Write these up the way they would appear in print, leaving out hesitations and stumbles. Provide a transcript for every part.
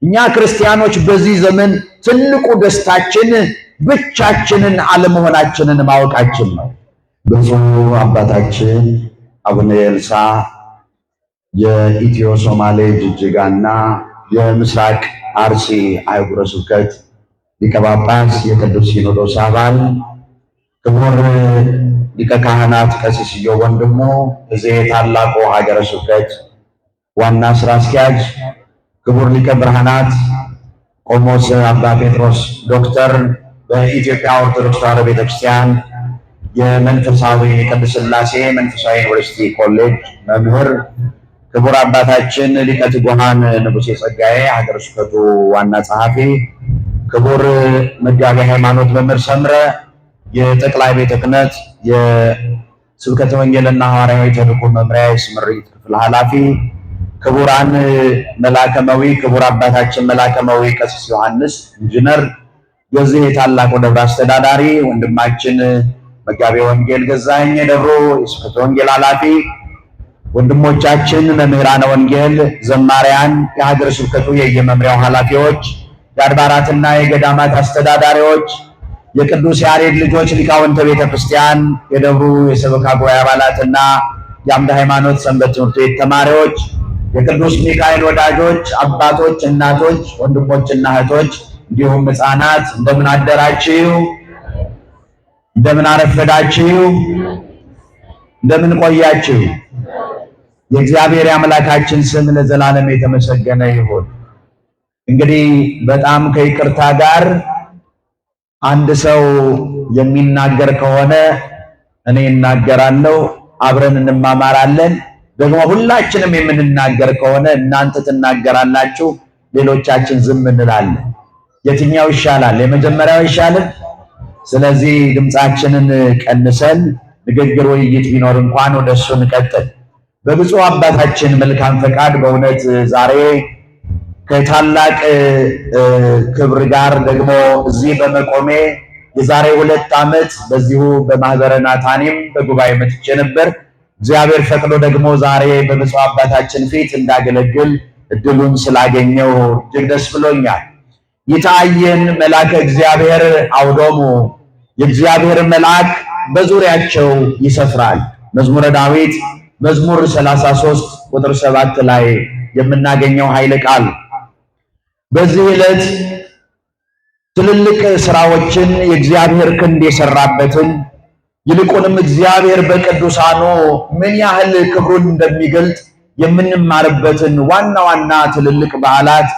እኛ ክርስቲያኖች በዚህ ዘመን ትልቁ ደስታችን ብቻችንን አለመሆናችንን ማወቃችን ነው። ብፁዕ አባታችን አቡነ ኤልሳ የኢትዮ ሶማሌ ጅጅጋና የምስራቅ አርሲ አህጉረ ስብከት ሊቀ ጳጳስ የቅዱስ ሲኖዶስ አባል ክቡር ሊቀ ካህናት ቀሲስ ኢዮብ ወንድሙ እዚህ ታላቁ ሀገረ ስብከት ዋና ስራ አስኪያጅ ክቡር ሊቀ ብርሃናት ቆሞስ አባ ጴጥሮስ ዶክተር በኢትዮጵያ ኦርቶዶክስ ተዋሕዶ ቤተክርስቲያን የመንፈሳዊ ቅድስት ሥላሴ መንፈሳዊ ዩኒቨርሲቲ ኮሌጅ መምህር ክቡር አባታችን ሊቀ ትጉሃን ንጉሴ ጸጋዬ ሀገረ ስብከቱ ዋና ጸሐፊ ክቡር መጋቤ ሃይማኖት መምህር ሰምረ የጠቅላይ ቤተ ክህነት የስብከተ ወንጌልና ሐዋርያዊ ተልእኮ መምሪያ የስምሪት ክፍል ኃላፊ ክቡራን መላከመዊ ክቡር አባታችን መላከመዊ ቀሲስ ዮሐንስ ኢንጂነር የዚህ የታላቁ ደብር አስተዳዳሪ ወንድማችን መጋቤ ወንጌል ገዛኸኝ የደብሩ የስብከተ ወንጌል ኃላፊ ወንድሞቻችን መምህራነ ወንጌል ዘማሪያን የሀገረ ስብከቱ የየመምሪያው ኃላፊዎች የአድባራትና የገዳማት አስተዳዳሪዎች የቅዱስ ያሬድ ልጆች ሊቃውንተ ቤተ ክርስቲያን የደብሩ የሰበካ ጉባኤ አባላትና የአምደ ሃይማኖት ሰንበት ትምህርት ቤት ተማሪዎች የቅዱስ ሚካኤል ወዳጆች አባቶች እናቶች ወንድሞችና እህቶች እንዲሁም ሕፃናት እንደምን አደራችሁ እንደምን አረፈዳችሁ እንደምን ቆያችሁ የእግዚአብሔር አምላካችን ስም ለዘላለም የተመሰገነ ይሁን። እንግዲህ በጣም ከይቅርታ ጋር አንድ ሰው የሚናገር ከሆነ እኔ እናገራለሁ፣ አብረን እንማማራለን። ደግሞ ሁላችንም የምንናገር ከሆነ እናንተ ትናገራላችሁ፣ ሌሎቻችን ዝም እንላለን። የትኛው ይሻላል? የመጀመሪያው ይሻላል። ስለዚህ ድምፃችንን ቀንሰን ንግግር ውይይት ቢኖር እንኳን ወደሱ እንቀጥል። በብፁዕ አባታችን መልካም ፈቃድ በእውነት ዛሬ ከታላቅ ክብር ጋር ደግሞ እዚህ በመቆሜ የዛሬ 2 ዓመት በዚሁ በማህበረ ናታኒም በጉባኤ መጥቼ ነበር። እግዚአብሔር ፈቅዶ ደግሞ ዛሬ በብፁዕ አባታችን ፊት እንዳገለግል እድሉን ስላገኘው እጅግ ደስ ብሎኛል። ይታየን መልአከ እግዚአብሔር አውዶሙ የእግዚአብሔር መልአክ በዙሪያቸው ይሰፍራል። መዝሙረ ዳዊት መዝሙር 33 ቁጥር 7 ላይ የምናገኘው ኃይለ ቃል። በዚህ ዕለት ትልልቅ ስራዎችን የእግዚአብሔር ክንድ የሰራበትን ይልቁንም እግዚአብሔር በቅዱሳኑ ምን ያህል ክብሩን እንደሚገልጥ የምንማርበትን ዋና ዋና ትልልቅ በዓላት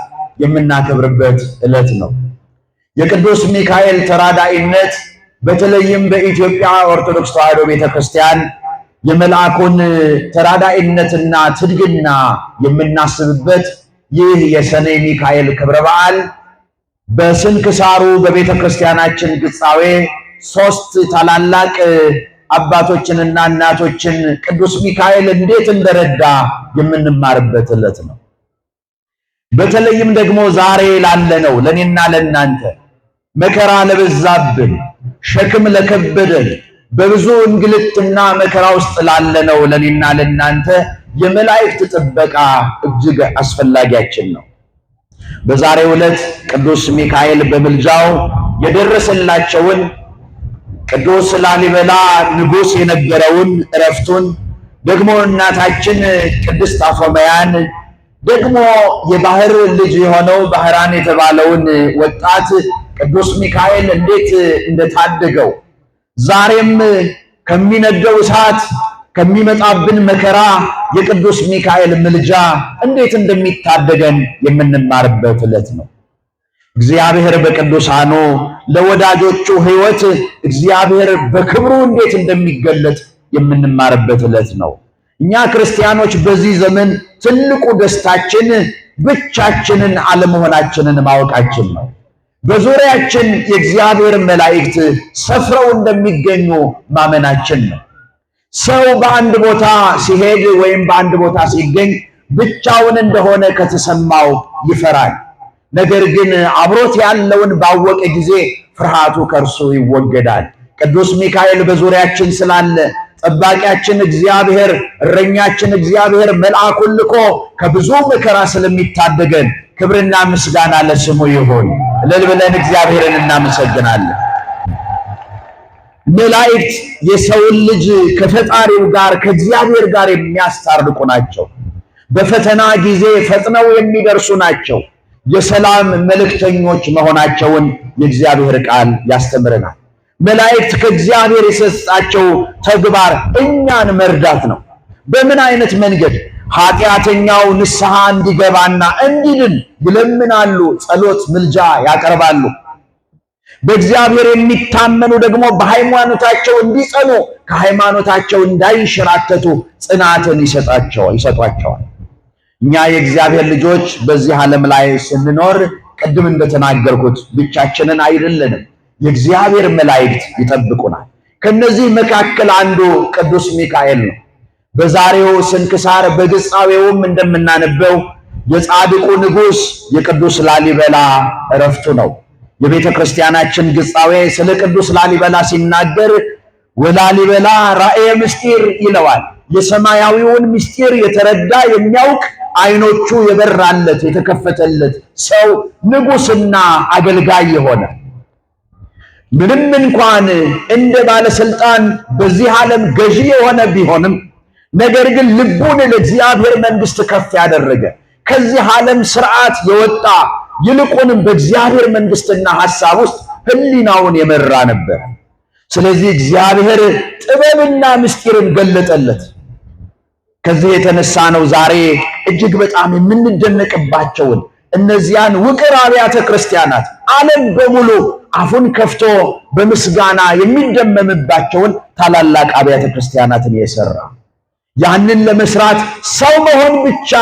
የምናከብርበት ዕለት ነው። የቅዱስ ሚካኤል ተራዳኢነት በተለይም በኢትዮጵያ ኦርቶዶክስ ተዋሕዶ ቤተክርስቲያን የመልአኩን ተራዳኢነትና ትድግና የምናስብበት ይህ የሰኔ ሚካኤል ክብረ በዓል በስንክሳሩ በቤተ ክርስቲያናችን ግጻዌ 3 ታላላቅ አባቶችንና እናቶችን ቅዱስ ሚካኤል እንዴት እንደረዳ የምንማርበት ዕለት ነው። በተለይም ደግሞ ዛሬ ላለነው ለኔና ለናንተ መከራ ለበዛብን ሸክም ለከበደን በብዙ እንግልትና መከራ ውስጥ ላለነው ለኔና ለናንተ የመላእክት ጥበቃ እጅግ አስፈላጊያችን ነው። በዛሬው ዕለት ቅዱስ ሚካኤል በምልጃው የደረሰላቸውን ቅዱስ ላሊበላ ንጉሥ የነበረውን ዕረፍቱን ደግሞ እናታችን ቅድስት አፎመያን ደግሞ የባህር ልጅ የሆነው ባህራን የተባለውን ወጣት ቅዱስ ሚካኤል እንዴት እንደታደገው ዛሬም ከሚነደው እሳት ከሚመጣብን መከራ የቅዱስ ሚካኤል ምልጃ እንዴት እንደሚታደገን የምንማርበት ዕለት ነው። እግዚአብሔር በቅዱሳኑ ለወዳጆቹ ሕይወት እግዚአብሔር በክብሩ እንዴት እንደሚገለጥ የምንማርበት ዕለት ነው። እኛ ክርስቲያኖች በዚህ ዘመን ትልቁ ደስታችን ብቻችንን አለመሆናችንን ማወቃችን ነው። በዙሪያችን የእግዚአብሔር መላእክት ሰፍረው እንደሚገኙ ማመናችን ነው። ሰው በአንድ ቦታ ሲሄድ ወይም በአንድ ቦታ ሲገኝ ብቻውን እንደሆነ ከተሰማው ይፈራል። ነገር ግን አብሮት ያለውን ባወቀ ጊዜ ፍርሃቱ ከእርሱ ይወገዳል። ቅዱስ ሚካኤል በዙሪያችን ስላለ ጠባቂያችን እግዚአብሔር እረኛችን እግዚአብሔር መልአኩን ልኮ ከብዙ መከራ ስለሚታደገን ክብርና ምስጋና ለስሙ ይሁን። እልል ብለን እግዚአብሔርን እናመሰግናለን። መላእክት የሰውን ልጅ ከፈጣሪው ጋር ከእግዚአብሔር ጋር የሚያስታርቁ ናቸው። በፈተና ጊዜ ፈጥነው የሚደርሱ ናቸው። የሰላም መልእክተኞች መሆናቸውን የእግዚአብሔር ቃል ያስተምረናል። መላእክት ከእግዚአብሔር የሰጣቸው ተግባር እኛን መርዳት ነው። በምን አይነት መንገድ? ኃጢአተኛው ንስሐ እንዲገባና እንዲድን ይለምናሉ፣ ጸሎት ምልጃ ያቀርባሉ። በእግዚአብሔር የሚታመኑ ደግሞ በሃይማኖታቸው እንዲጸኑ ከሃይማኖታቸው እንዳይንሸራተቱ ጽናትን ይሰጧቸዋል። እኛ የእግዚአብሔር ልጆች በዚህ ዓለም ላይ ስንኖር ቅድም እንደተናገርኩት ብቻችንን አይደለንም። የእግዚአብሔር መላእክት ይጠብቁናል። ከነዚህ መካከል አንዱ ቅዱስ ሚካኤል ነው። በዛሬው ስንክሳር በግጻዌውም እንደምናነበው የጻድቁ ንጉሥ የቅዱስ ላሊበላ ዕረፍቱ ነው። የቤተ ክርስቲያናችን ግጻዌ ስለ ቅዱስ ላሊበላ ሲናገር ወላሊበላ ራእየ ምስጢር ይለዋል። የሰማያዊውን ምስጢር የተረዳ የሚያውቅ ዓይኖቹ የበራለት የተከፈተለት ሰው ንጉሥና አገልጋይ የሆነ ምንም እንኳን እንደ ባለስልጣን በዚህ ዓለም ገዢ የሆነ ቢሆንም ነገር ግን ልቡን ለእግዚአብሔር መንግሥት ከፍ ያደረገ ከዚህ ዓለም ሥርዓት የወጣ ይልቁንም በእግዚአብሔር መንግሥትና ሐሳብ ውስጥ ሕሊናውን የመራ ነበር። ስለዚህ እግዚአብሔር ጥበብና ምስጢርን ገለጠለት። ከዚህ የተነሳ ነው ዛሬ እጅግ በጣም የምንደነቅባቸውን እነዚያን ውቅር አብያተ ክርስቲያናት ዓለም በሙሉ አፉን ከፍቶ በምስጋና የሚደመምባቸውን ታላላቅ አብያተ ክርስቲያናትን የሰራ። ያንን ለመስራት ሰው መሆን ብቻ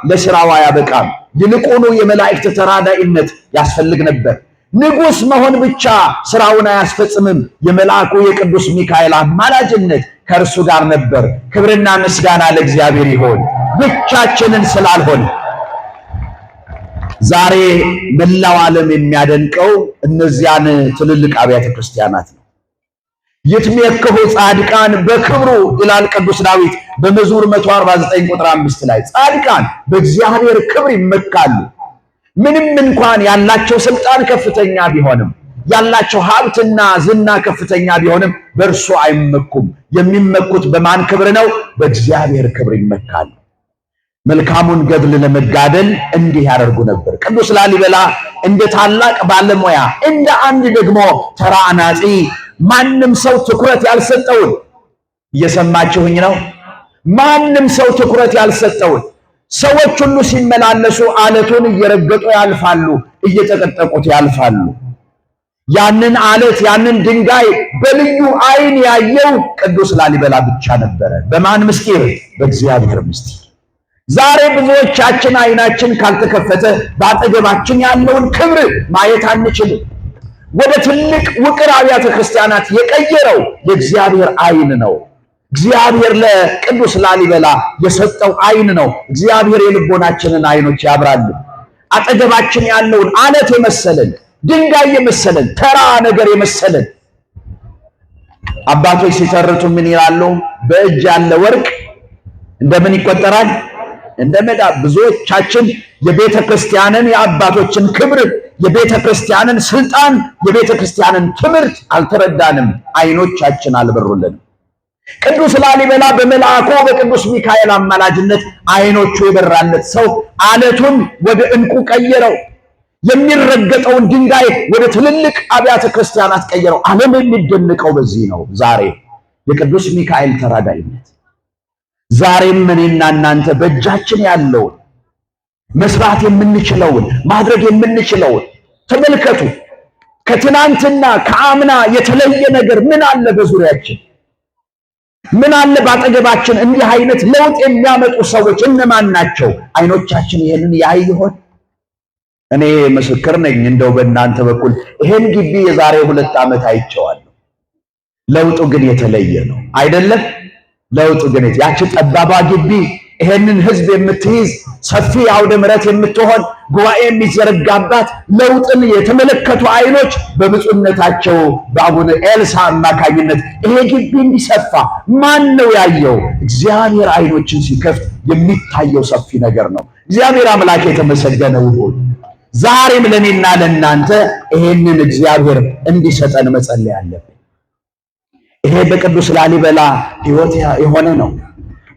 ለሥራው አያበቃም። ይልቁኑ የመላእክት ተራዳኢነት ያስፈልግ ነበር። ንጉሥ መሆን ብቻ ሥራውን አያስፈጽምም። የመልአኩ የቅዱስ ሚካኤል አማላጅነት ከእርሱ ጋር ነበር። ክብርና ምስጋና ለእግዚአብሔር ይሁን። ብቻችንን ስላልሆን ዛሬ መላው ዓለም የሚያደንቀው እነዚያን ትልልቅ አብያተ ክርስቲያናት ነው። ይትሜክሁ ጻድቃን በክብሩ ይላል ቅዱስ ዳዊት በመዝሙር 149 ቁጥር 5 ላይ ጻድቃን በእግዚአብሔር ክብር ይመካሉ። ምንም እንኳን ያላቸው ስልጣን ከፍተኛ ቢሆንም ያላቸው ሀብትና ዝና ከፍተኛ ቢሆንም በእርሱ አይመኩም። የሚመኩት በማን ክብር ነው? በእግዚአብሔር ክብር ይመካሉ። መልካሙን ገድል ለመጋደል እንዲህ ያደርጉ ነበር። ቅዱስ ላሊበላ እንደ ታላቅ ባለሙያ እንደ አንድ ደግሞ ተራ አናጺ ማንም ሰው ትኩረት ያልሰጠውን እየሰማችሁኝ ነው? ማንም ሰው ትኩረት ያልሰጠውን ሰዎች ሁሉ ሲመላለሱ አለቱን እየረገጡ ያልፋሉ፣ እየተቀጠቁት ያልፋሉ። ያንን አለት ያንን ድንጋይ በልዩ ዓይን ያየው ቅዱስ ላሊበላ ብቻ ነበረ። በማን ምስጢር? በእግዚአብሔር ምስጢር። ዛሬ ብዙዎቻችን ዓይናችን ካልተከፈተ በአጠገባችን ያለውን ክብር ማየት አንችልም። ወደ ትልቅ ውቅር አብያተ ክርስቲያናት የቀየረው የእግዚአብሔር ዓይን ነው። እግዚአብሔር ለቅዱስ ላሊበላ የሰጠው ዓይን ነው። እግዚአብሔር የልቦናችንን ዓይኖች ያብራል። አጠገባችን ያለውን አለት የመሰለን ድንጋይ የመሰለን ተራ ነገር የመሰለን አባቶች ሲተርቱ ምን ይላሉ? በእጅ ያለ ወርቅ እንደምን ይቆጠራል? እንደ መዳብ። ብዙዎቻችን የቤተ ክርስቲያንን የአባቶችን ክብር፣ የቤተ ክርስቲያንን ስልጣን፣ የቤተ ክርስቲያንን ትምህርት አልተረዳንም። ዓይኖቻችን አልበሩልንም። ቅዱስ ላሊበላ በመልአኩ በቅዱስ ሚካኤል አማላጅነት ዓይኖቹ የበራለት ሰው አለቱን ወደ ዕንቁ ቀየረው። የሚረገጠውን ድንጋይ ወደ ትልልቅ አብያተ ክርስቲያናት ቀየረው። ዓለም የሚደንቀው በዚህ ነው። ዛሬ የቅዱስ ሚካኤል ተራዳኢነት ዛሬም እኔና እናንተ በእጃችን ያለውን መስራት የምንችለውን ማድረግ የምንችለውን ተመልከቱ። ከትናንትና ከአምና የተለየ ነገር ምን አለ በዙሪያችን? ምን አለ ባጠገባችን? እንዲህ አይነት ለውጥ የሚያመጡ ሰዎች እነማን ናቸው? ዓይኖቻችን ይሄንን ያይ ይሆን? እኔ ምስክር ነኝ። እንደው በእናንተ በኩል ይሄን ግቢ የዛሬ 2 ዓመት አይቼዋለሁ። ለውጡ ግን የተለየ ነው አይደለም? ለውጡ ግን ያቺ ጠባባ ግቢ ይሄንን ሕዝብ የምትይዝ ሰፊ አውደ ምሕረት የምትሆን ጉባኤ የሚዘረጋባት ለውጥን የተመለከቱ ዓይኖች በብፁዕነታቸው በአቡነ ኤልሳ አማካኝነት ይሄ ግቢ እንዲሰፋ ማን ነው ያየው? እግዚአብሔር ዓይኖችን ሲከፍት የሚታየው ሰፊ ነገር ነው። እግዚአብሔር አምላክ የተመሰገነ ይሁን። ዛሬም ለኔና ለእናንተ ይሄንን እግዚአብሔር እንዲሰጠን መጸለይ አለብን። ይሄ በቅዱስ ላሊበላ ሕይወት የሆነ ነው።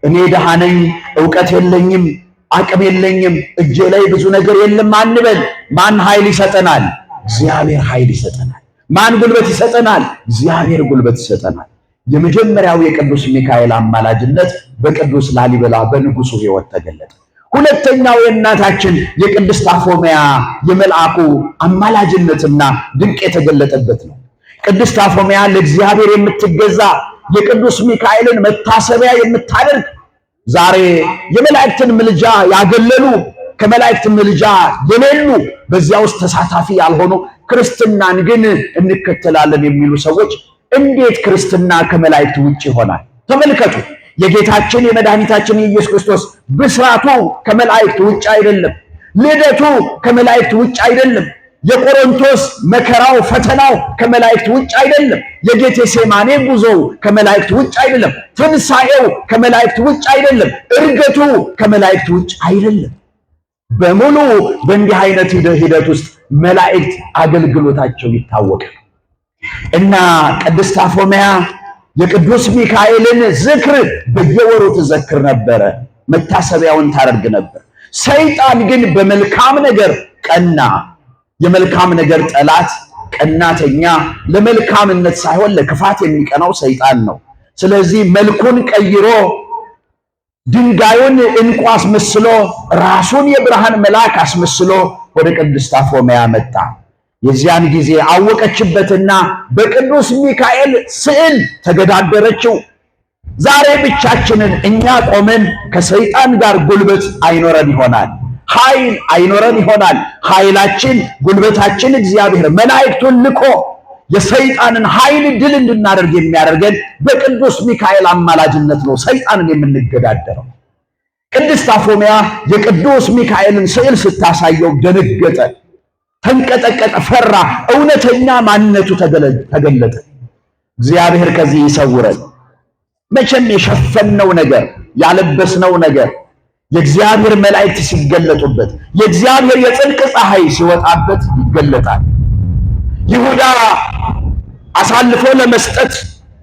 እኔ ደሃ ነኝ፣ ዕውቀት የለኝም፣ አቅም የለኝም፣ እጄ ላይ ብዙ ነገር የለም አንበል። ማን ኃይል ይሰጠናል? እግዚአብሔር ኃይል ይሰጠናል። ማን ጉልበት ይሰጠናል? እግዚአብሔር ጉልበት ይሰጠናል። የመጀመሪያው የቅዱስ ሚካኤል አማላጅነት በቅዱስ ላሊበላ በንጉሱ ሕይወት ተገለጠ። ሁለተኛው የእናታችን የቅድስት አፎምያ የመልአኩ አማላጅነትና ድንቅ የተገለጠበት ነው። ቅድስት አፎምያ ለእግዚአብሔር የምትገዛ የቅዱስ ሚካኤልን መታሰቢያ የምታደርግ ዛሬ የመላእክትን ምልጃ ያገለሉ ከመላእክት ምልጃ የሌሉ በዚያ ውስጥ ተሳታፊ ያልሆኑ ክርስትናን ግን እንከተላለን የሚሉ ሰዎች እንዴት ክርስትና ከመላእክት ውጭ ይሆናል? ተመልከቱ። የጌታችን የመድኃኒታችን የኢየሱስ ክርስቶስ ብስራቱ ከመላእክት ውጭ አይደለም። ልደቱ ከመላእክት ውጭ አይደለም። የቆሮንቶስ መከራው ፈተናው ከመላእክት ውጭ አይደለም። የጌቴሴማኔ ጉዞው ከመላእክት ውጭ አይደለም። ትንሣኤው ከመላእክት ውጭ አይደለም። ዕርገቱ ከመላእክት ውጭ አይደለም። በሙሉ በእንዲህ አይነት ሂደት ውስጥ መላእክት አገልግሎታቸው ይታወቃል እና ቅድስት አፎምያ የቅዱስ ሚካኤልን ዝክር በየወሩ ትዘክር ነበረ። መታሰቢያውን ታደርግ ነበር። ሰይጣን ግን በመልካም ነገር ቀና። የመልካም ነገር ጠላት ቀናተኛ፣ ለመልካምነት ሳይሆን ለክፋት የሚቀናው ሰይጣን ነው። ስለዚህ መልኩን ቀይሮ ድንጋዩን ዕንቁ አስመስሎ ራሱን የብርሃን መልአክ አስመስሎ ወደ ቅድስት አፎምያ መጣ። የዚያን ጊዜ አወቀችበትና በቅዱስ ሚካኤል ስዕል ተገዳደረችው። ዛሬ ብቻችንን እኛ ቆመን ከሰይጣን ጋር ጉልበት አይኖረን ይሆናል፣ ኃይል አይኖረን ይሆናል። ኃይላችን ጉልበታችን እግዚአብሔር መላእክቱን ልኮ የሰይጣንን ኃይል ድል እንድናደርግ የሚያደርገን በቅዱስ ሚካኤል አማላጅነት ነው ሰይጣንን የምንገዳደረው። ቅድስት አፎምያ የቅዱስ ሚካኤልን ስዕል ስታሳየው ደነገጠ፣ ተንቀጠቀጠ፣ ፈራ። እውነተኛ ማንነቱ ተገለጠ። እግዚአብሔር ከዚህ ይሰውረን። መቼም የሸፈነው ነገር ያለበስነው ነገር የእግዚአብሔር መላእክት ሲገለጡበት የእግዚአብሔር የጽድቅ ፀሐይ ሲወጣበት ይገለጣል። ይሁዳ አሳልፎ ለመስጠት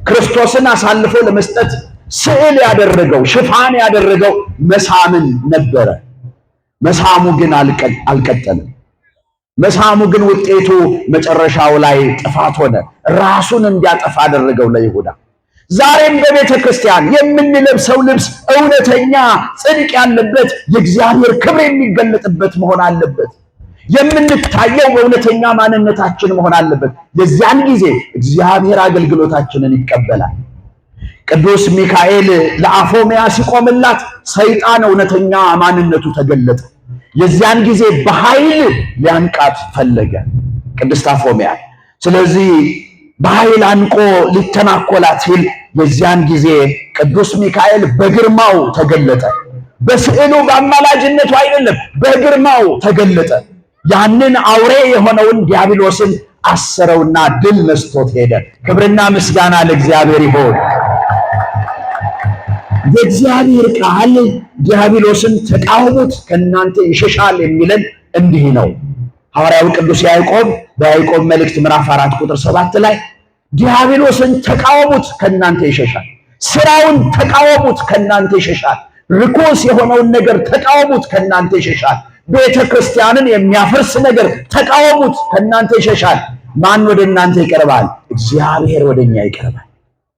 ክርስቶስን አሳልፎ ለመስጠት ስዕል ያደረገው ሽፋን ያደረገው መሳምን ነበረ። መሳሙ ግን አልቀጠለም። መሳሙ ግን ውጤቱ መጨረሻው ላይ ጥፋት ሆነ። ራሱን እንዲያጠፋ አደረገው ለይሁዳ። ዛሬም በቤተ ክርስቲያን የምንለብሰው ልብስ እውነተኛ ጽድቅ ያለበት የእግዚአብሔር ክብር የሚገለጥበት መሆን አለበት። የምንታየው በእውነተኛ ማንነታችን መሆን አለበት። የዚያን ጊዜ እግዚአብሔር አገልግሎታችንን ይቀበላል። ቅዱስ ሚካኤል ለአፎምያ ሲቆምላት ሰይጣን እውነተኛ ማንነቱ ተገለጠ። የዚያን ጊዜ በኃይል ሊያንቃት ፈለገ ቅድስት አፎምያ። ስለዚህ በኃይል አንቆ ሊተናኮላት ሲል የዚያን ጊዜ ቅዱስ ሚካኤል በግርማው ተገለጠ። በስዕሉ በአማላጅነቱ አይደለም፣ በግርማው ተገለጠ። ያንን አውሬ የሆነውን ዲያብሎስን አሰረውና ድል ነስቶት ሄደ። ክብርና ምስጋና ለእግዚአብሔር ይሁን። የእግዚአብሔር ቃል ዲያብሎስን ተቃወሙት ከእናንተ ይሸሻል የሚለን እንዲህ ነው። ሐዋርያው ቅዱስ ያዕቆብ በያዕቆብ መልእክት ምዕራፍ 4 ቁጥር 7 ላይ ዲያብሎስን ተቃወሙት ከእናንተ ይሸሻል፣ ስራውን ተቃወሙት ከእናንተ ይሸሻል፣ ርኩስ የሆነውን ነገር ተቃወሙት ከእናንተ ይሸሻል፣ ቤተ ክርስቲያንን የሚያፈርስ ነገር ተቃወሙት ከእናንተ ይሸሻል። ማን ወደ እናንተ ይቀርባል? እግዚአብሔር ወደኛ ይቀርባል።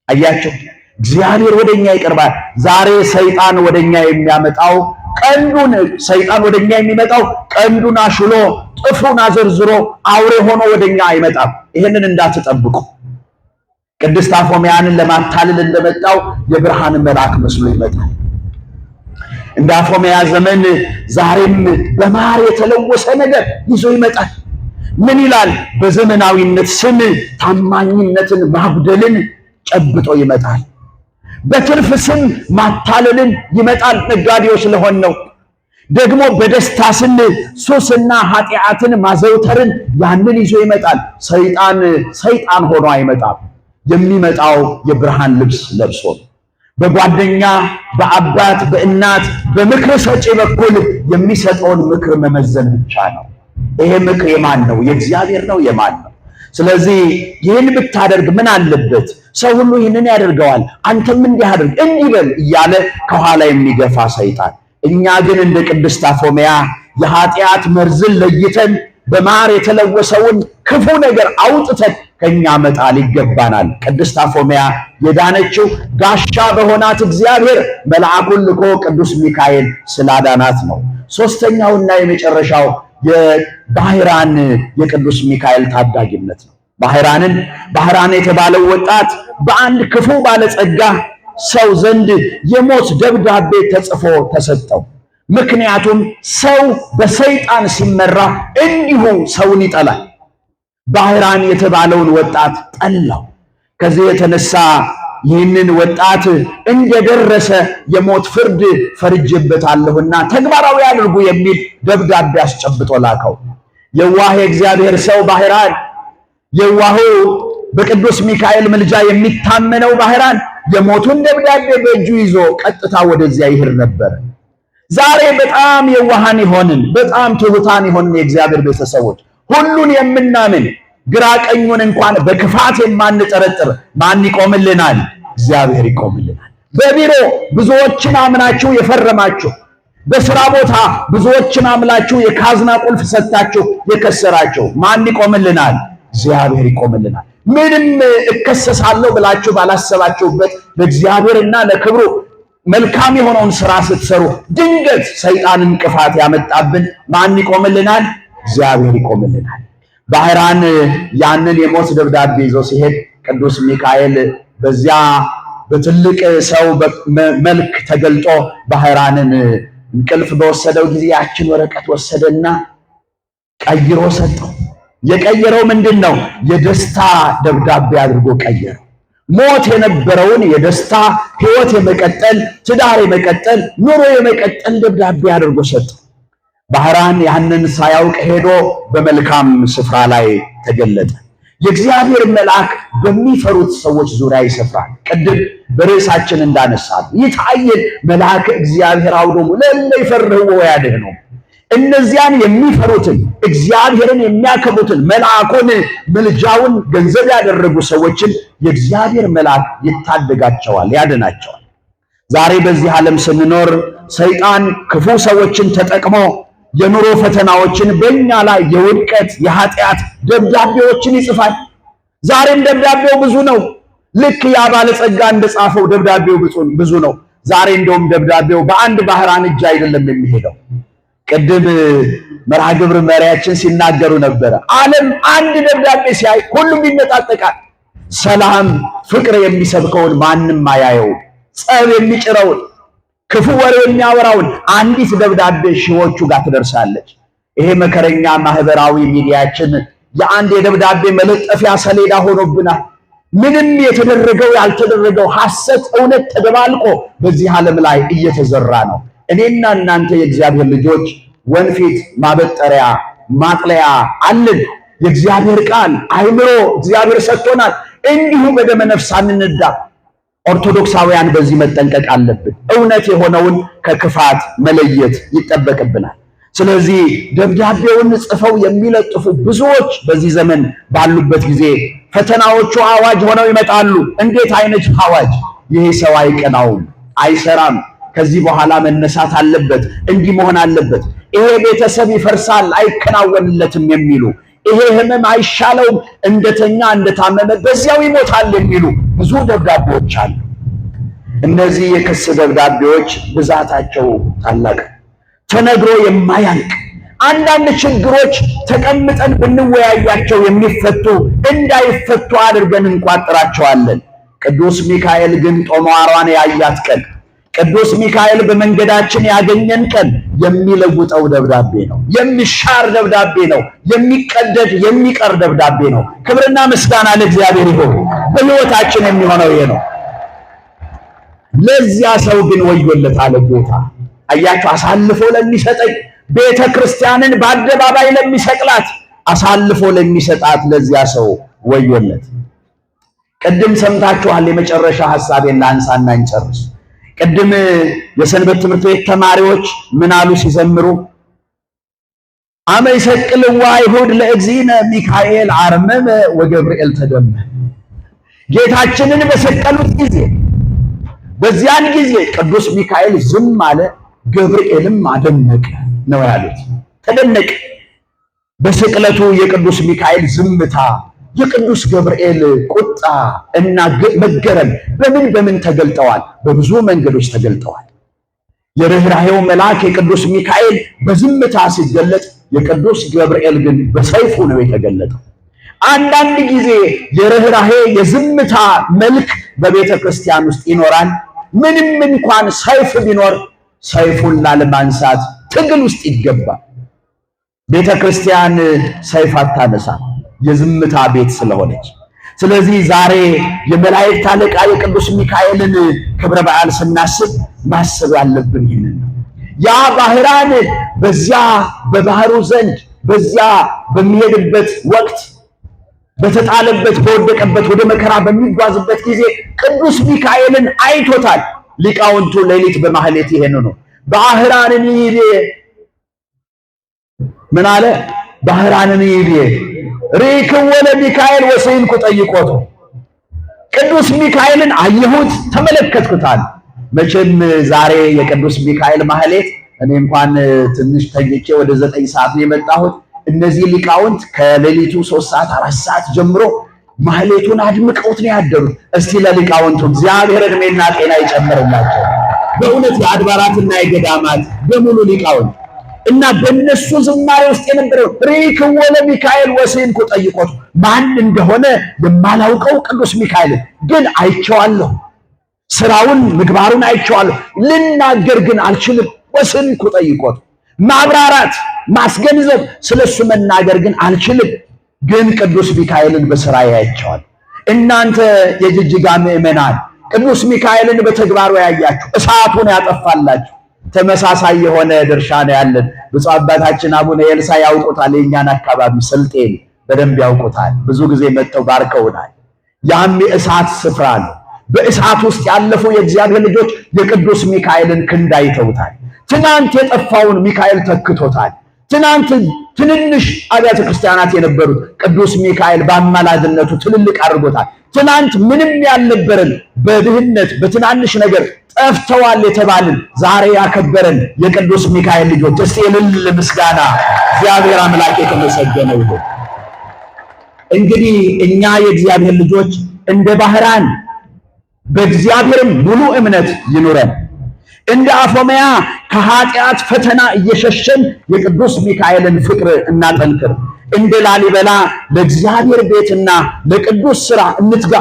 አያችሁ፣ እግዚአብሔር ወደኛ ይቀርባል። ዛሬ ሰይጣን ወደኛ የሚያመጣው ቀንዱን ሰይጣን ወደኛ የሚመጣው ቀንዱን አሽሎ ጥፍሩን አዘርዝሮ አውሬ ሆኖ ወደኛ አይመጣም። ይሄንን እንዳትጠብቁ። ቅድስት አፎምያንን ለማታለል እንደመጣው የብርሃን መልአክ መስሎ ይመጣል። እንደ አፎምያ ዘመን ዛሬም በማር የተለወሰ ነገር ይዞ ይመጣል። ምን ይላል? በዘመናዊነት ስም ታማኝነትን ማጉደልን ጨብጦ ይመጣል። በትርፍ ስም ማታለልን ይመጣል። ነጋዴው ስለሆን ነው። ደግሞ በደስታ ስም ሱስና ኃጢአትን ማዘውተርን ያንን ይዞ ይመጣል። ሰይጣን ሆኖ አይመጣም። የሚመጣው የብርሃን ልብስ ለብሶ ነው። በጓደኛ በአባት በእናት በምክር ሰጪ በኩል የሚሰጠውን ምክር መመዘን ብቻ ነው። ይሄ ምክር የማን ነው? የእግዚአብሔር ነው? የማን ነው? ስለዚህ ይህን ብታደርግ ምን አለበት? ሰው ሁሉ ይህንን ያደርገዋል፣ አንተም እንዲህ አድርግ እንዲህ በል እያለ ከኋላ የሚገፋ ሰይጣን። እኛ ግን እንደ ቅድስት አፎምያ የኃጢአት መርዝን ለይተን በማር የተለወሰውን ክፉ ነገር አውጥተን ከኛ መጣል ይገባናል። ቅድስት አፎምያ የዳነችው ጋሻ በሆናት እግዚአብሔር መልአኩን ልኮ ቅዱስ ሚካኤል ስላዳናት ነው። ሶስተኛውና የመጨረሻው የባህራን የቅዱስ ሚካኤል ታዳጊነት ነው። ባህራን የተባለው ወጣት በአንድ ክፉ ባለጸጋ ሰው ዘንድ የሞት ደብዳቤ ተጽፎ ተሰጠው። ምክንያቱም ሰው በሰይጣን ሲመራ እንዲሁ ሰውን ይጠላል። ባህራን የተባለውን ወጣት ጠላው። ከዚህ የተነሳ ይህንን ወጣት እንደደረሰ የሞት ፍርድ ፈርጄበታለሁና ተግባራዊ አድርጉ የሚል ደብዳቤ አስጨብጦ ላከው። የዋህ የእግዚአብሔር ሰው ባህራን፣ የዋሁ በቅዱስ ሚካኤል ምልጃ የሚታመነው ባህራን የሞቱን ደብዳቤ በእጁ ይዞ ቀጥታ ወደዚያ ይሄድ ነበር። ዛሬ በጣም የዋሃን ይሆንን፣ በጣም ትሑታን ይሆንን የእግዚአብሔር ቤተሰቦች ሁሉን የምናምን ግራ ቀኙን እንኳን በክፋት የማንጠረጥር ማን ይቆምልናል? እግዚአብሔር ይቆምልናል። በቢሮ ብዙዎችን አምናችሁ የፈረማችሁ፣ በስራ ቦታ ብዙዎችን አምላችሁ የካዝና ቁልፍ ሰጥታችሁ የከሰራችሁ ማን ይቆምልናል? እግዚአብሔር ይቆምልናል። ምንም እከሰሳለሁ ብላችሁ ባላሰባችሁበት ለእግዚአብሔርና ለክብሩ መልካም የሆነውን ስራ ስትሰሩ ድንገት ሰይጣን እንቅፋት ያመጣብን ማን ይቆምልናል? እግዚአብሔር ይቆምልናል። ባህራን ያንን የሞት ደብዳቤ ይዞ ሲሄድ ቅዱስ ሚካኤል በዚያ በትልቅ ሰው መልክ ተገልጦ ባህራንን እንቅልፍ በወሰደው ጊዜ ያችን ወረቀት ወሰደና ቀይሮ ሰጠው። የቀየረው ምንድን ነው? የደስታ ደብዳቤ አድርጎ ቀየረው። ሞት የነበረውን የደስታ ሕይወት የመቀጠል ትዳር የመቀጠል ኑሮ የመቀጠል ደብዳቤ አድርጎ ሰጠው። ባህራን ያንን ሳያውቅ ሄዶ በመልካም ስፍራ ላይ ተገለጠ። የእግዚአብሔር መልአክ በሚፈሩት ሰዎች ዙሪያ ይሰፍራል። ቅድም በርዕሳችን እንዳነሳል ይታየን መልአክ እግዚአብሔር አውዶሙ ለእለ ይፈርህዎ ወያድኅኖሙ። እነዚያን የሚፈሩትን እግዚአብሔርን የሚያከብሩትን መልአኩን ምልጃውን ገንዘብ ያደረጉ ሰዎችን የእግዚአብሔር መልአክ ይታደጋቸዋል፣ ያድናቸዋል። ዛሬ በዚህ ዓለም ስንኖር ሰይጣን ክፉ ሰዎችን ተጠቅሞ የኑሮ ፈተናዎችን በእኛ ላይ የውድቀት የኃጢአት ደብዳቤዎችን ይጽፋል። ዛሬም ደብዳቤው ብዙ ነው። ልክ ያ ባለጸጋ እንደጻፈው ደብዳቤው ብዙ ነው። ዛሬ እንደውም ደብዳቤው በአንድ ባህራን እጅ አይደለም የሚሄደው። ቅድም መርሃ ግብር መሪያችን ሲናገሩ ነበረ። ዓለም አንድ ደብዳቤ ሲያይ ሁሉም ይነጣጠቃል። ሰላም ፍቅር የሚሰብከውን ማንም አያየው። ጸብ የሚጭረውን ክፉ ወሬ የሚያወራውን አንዲት ደብዳቤ ሺዎቹ ጋር ትደርሳለች። ይሄ መከረኛ ማህበራዊ ሚዲያችን የአንድ የደብዳቤ መለጠፊያ ሰሌዳ ሆኖብናል። ምንም የተደረገው ያልተደረገው ሐሰት እውነት ተደባልቆ በዚህ ዓለም ላይ እየተዘራ ነው። እኔና እናንተ የእግዚአብሔር ልጆች ወንፊት ማበጠሪያ ማጥለያ አለን። የእግዚአብሔር ቃል አይምሮ እግዚአብሔር ሰጥቶናል። እንዲሁ በደመ ነፍስ አንነዳ። ኦርቶዶክሳውያን በዚህ መጠንቀቅ አለብን። እውነት የሆነውን ከክፋት መለየት ይጠበቅብናል። ስለዚህ ደብዳቤውን ጽፈው የሚለጥፉ ብዙዎች በዚህ ዘመን ባሉበት ጊዜ ፈተናዎቹ አዋጅ ሆነው ይመጣሉ። እንዴት አይነት አዋጅ! ይሄ ሰው አይቀናውም፣ አይሰራም፣ ከዚህ በኋላ መነሳት አለበት፣ እንዲህ መሆን አለበት፣ ይሄ ቤተሰብ ይፈርሳል፣ አይከናወንለትም የሚሉ ይሄ ህመም አይሻለውም፣ እንደተኛ እንደታመመ በዚያው ይሞታል የሚሉ ብዙ ደብዳቤዎች አሉ። እነዚህ የክስ ደብዳቤዎች ብዛታቸው ታላቅ፣ ተነግሮ የማያልቅ አንዳንድ ችግሮች ተቀምጠን ብንወያያቸው የሚፈቱ እንዳይፈቱ አድርገን እንቋጥራቸዋለን። ቅዱስ ሚካኤል ግን ጦማሯን ያያት ቀን፣ ቅዱስ ሚካኤል በመንገዳችን ያገኘን ቀን የሚለውጠው ደብዳቤ ነው። የሚሻር ደብዳቤ ነው። የሚቀደድ የሚቀር ደብዳቤ ነው። ክብርና ምስጋና ለእግዚአብሔር ይሁን። በሕይወታችን የሚሆነው ይሄ ነው። ለዚያ ሰው ግን ወዮለት አለ ጌታ። አያችሁ፣ አሳልፎ ለሚሰጠኝ ቤተ ክርስቲያንን በአደባባይ ለሚሰቅላት አሳልፎ ለሚሰጣት ለዚያ ሰው ወዮለት። ቅድም ሰምታችኋል። የመጨረሻ ሐሳቤን ላንሳና እንጨርስ። ቅድም የሰንበት ትምህርት ቤት ተማሪዎች ምን አሉ ሲዘምሩ? አመ ይሰቅልዋ አይሁድ ለእግዚእነ ሚካኤል አርመመ ወገብርኤል ተደመ። ጌታችንን በሰቀሉት ጊዜ በዚያን ጊዜ ቅዱስ ሚካኤል ዝም አለ፣ ገብርኤልም አደነቀ ነው ያሉት። ተደነቀ። በስቅለቱ የቅዱስ ሚካኤል ዝምታ፣ የቅዱስ ገብርኤል ቁጣ እና መገረም በምን ተገልጠዋል? በብዙ መንገዶች ተገልጠዋል። የርኅራኄው መልአክ የቅዱስ ሚካኤል በዝምታ ሲገለጥ፣ የቅዱስ ገብርኤል ግን በሰይፉ ነው የተገለጠው። አንዳንድ ጊዜ የርኅራኄ የዝምታ መልክ በቤተ ክርስቲያን ውስጥ ይኖራል። ምንም እንኳን ሰይፍ ቢኖር ሰይፉን ላለማንሳት ትግል ውስጥ ይገባል። ቤተ ክርስቲያን ሰይፍ አታነሳም፣ የዝምታ ቤት ስለሆነች። ስለዚህ ዛሬ የመላእክት አለቃ የቅዱስ ሚካኤልን ክብረ በዓል ስናስብ ማሰብ ያለብን ይህንን ነው። ያ ባህራን በዚያ በባህሩ ዘንድ በዚያ በሚሄድበት ወቅት በተጣለበት በወደቀበት ወደ መከራ በሚጓዝበት ጊዜ ቅዱስ ሚካኤልን አይቶታል። ሊቃውንቱ ሌሊት በማህሌት ይሄን ነው ባህራንን ይቤ ምን አለ? ባህራንን ይቤ ሪክወለ ሚካኤል ወሰይንኩ ጠይቆቱ። ቅዱስ ሚካኤልን አየሁት ተመለከትኩታል። መቼም ዛሬ የቅዱስ ሚካኤል ማህሌት እኔ እንኳን ትንሽ ተኝቼ ወደ 9 ሰዓት ነው የመጣሁት። እነዚህ ሊቃውንት ከሌሊቱ 3 ሰዓት 4 ሰዓት ጀምሮ ማህሌቱን አድምቀውት ነው ያደሩት። እስቲ ለሊቃውንቱ እግዚአብሔር እድሜና ጤና ይጨምርላቸው። በእውነት የአድባራትና የገዳማት በሙሉ ሊቃውንት እና በእነሱ ዝማሬ ውስጥ የነበረው ሪክወለ ሚካኤል ወሰይንኩ ጠይቆቱ፣ ማን እንደሆነ የማላውቀው ቅዱስ ሚካኤል ግን አይቼዋለሁ። ስራውን ምግባሩን አይቼዋለሁ። ልናገር ግን አልችልም። ወሰይንኩ ጠይቆቱ፣ ማብራራት ማስገንዘብ ስለሱ መናገር ግን አልችልም። ግን ቅዱስ ሚካኤልን በስራ ያያቸዋል። እናንተ የጅጅጋ ምዕመናን ቅዱስ ሚካኤልን በተግባሩ ያያችሁ፣ እሳቱን ያጠፋላችሁ። ተመሳሳይ የሆነ ድርሻ ነው ያለን። ብፁዕ አባታችን አቡነ ኤልሳ ያውቁታል። የኛን አካባቢ ስልጤን በደንብ ያውቁታል። ብዙ ጊዜ መጥተው ባርከውናል። ያም የእሳት ስፍራ ነው። በእሳት ውስጥ ያለፉ የእግዚአብሔር ልጆች የቅዱስ ሚካኤልን ክንድ አይተውታል። ትናንት የጠፋውን ሚካኤል ተክቶታል። ትናንት ትንንሽ አብያተ ክርስቲያናት የነበሩት ቅዱስ ሚካኤል በአማላጅነቱ ትልልቅ አድርጎታል። ትናንት ምንም ያልነበረን በድህነት በትናንሽ ነገር ጠፍተዋል የተባልን ዛሬ ያከበረን የቅዱስ ሚካኤል ልጆች፣ እስቲ እልል ምስጋና እግዚአብሔር አምላክ የተመሰገነ ይሁን። እንግዲህ እኛ የእግዚአብሔር ልጆች እንደ ባህራን በእግዚአብሔርም ሙሉ እምነት ይኑረን። እንደ አፎመያ ከኃጢአት ፈተና እየሸሸን የቅዱስ ሚካኤልን ፍቅር እናጠንክር። እንደ ላሊበላ ለእግዚአብሔር ቤትና ለቅዱስ ሥራ እንትጋ።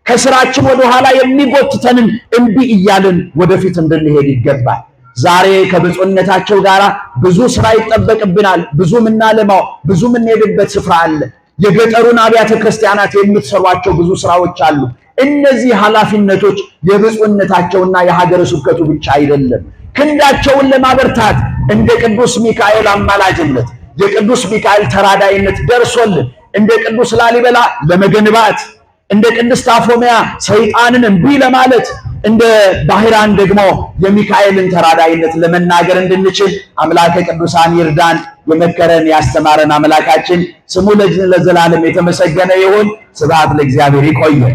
ከስራችን ወደ ኋላ የሚጎትተንን እምቢ እያልን ወደፊት እንድንሄድ ይገባል። ዛሬ ከብፁዕነታቸው ጋር ብዙ ስራ ይጠበቅብናል። ብዙ ምናለማው ብዙ ምንሄድበት ስፍራ አለ። የገጠሩን አብያተ ክርስቲያናት የምትሰሯቸው ብዙ ስራዎች አሉ። እነዚህ ኃላፊነቶች የብፁዕነታቸውና የሀገረ ስብከቱ ብቻ አይደለም። ክንዳቸውን ለማበርታት እንደ ቅዱስ ሚካኤል አማላጅነት የቅዱስ ሚካኤል ተራዳይነት ደርሶልን እንደ ቅዱስ ላሊበላ ለመገንባት እንደ ቅድስት አፎመያ ሰይጣንን እምቢ ለማለት እንደ ባህራን ደግሞ የሚካኤልን ተራዳይነት ለመናገር እንድንችል አምላከ ቅዱሳን ይርዳን። የመከረን ያስተማረን አምላካችን ስሙ ለዘላለም የተመሰገነ ይሁን። ስብሐት ለእግዚአብሔር። ይቆየን።